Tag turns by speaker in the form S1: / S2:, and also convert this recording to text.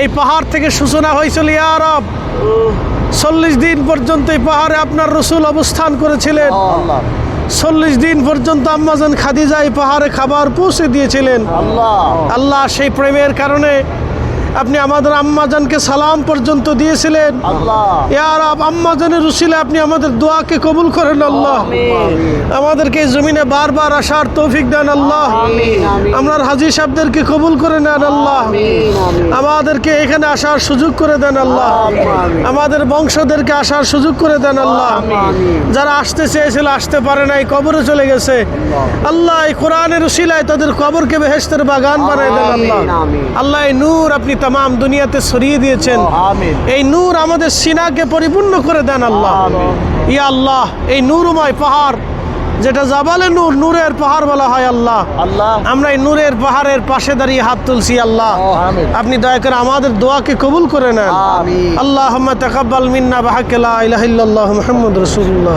S1: এই পাহাড় থেকে সূচনা হয়েছিল ইয়া রব 40 দিন পর্যন্ত এই পাহাড়ে আপনার রসুল অবস্থান করেছিলেন। 40 দিন পর্যন্ত আম্মাজান খাদিজা এই পাহাড়ে খাবার পৌঁছে দিয়েছিলেন। আল্লাহ সেই প্রেমের কারণে আপনি আমাদের আম্মাজানকে সালাম পর্যন্ত দিয়েছিলেন। ইয়া রব আম্মাজানের উসিলায় আপনি আমাদের দোয়াকে কবুল করেন আল্লাহ। আমাদেরকে এই জমিনে বারবার আসার তৌফিক দেন আল্লাহ। আমরা হাজী সাহেবদেরকে কবুল করে নেন আল্লাহ। আমাদেরকে এখানে আসার সুযোগ করে দেন আল্লাহ। আমাদের বংশদেরকে আসার সুযোগ করে দেন আল্লাহ। যারা আসতে চেয়েছিল আসতে পারে নাই, কবরে চলে গেছে আল্লাহ, এই কোরআনের উসিলায় তাদের কবরকে বেহেশতের বাগান বানায় দেন আল্লাহ। আল্লাহ এই নূর আপনি তামাম দুনিয়াতে ছড়িয়ে দিয়েছেন, এই নূর আমাদের সিনাকে পরিপূর্ণ করে দেন আল্লাহ। ইয়া আল্লাহ এই নূরময় পাহাড় যেটা জাবালে নূর, নূরের পাহাড় বলা হয় আল্লাহ। আমরা এই নূরের পাহাড়ের পাশে দাঁড়িয়ে হাত তুলছি আল্লাহ। আপনি দয়া করে আমাদের দোয়াকে কবুল করে নেন। আল্লাহুম্মা তাকাব্বাল মিন্না বিহাক্কি লা ইলাহা ইল্লাল্লাহ মুহাম্মাদুর রাসূলুল্লাহ।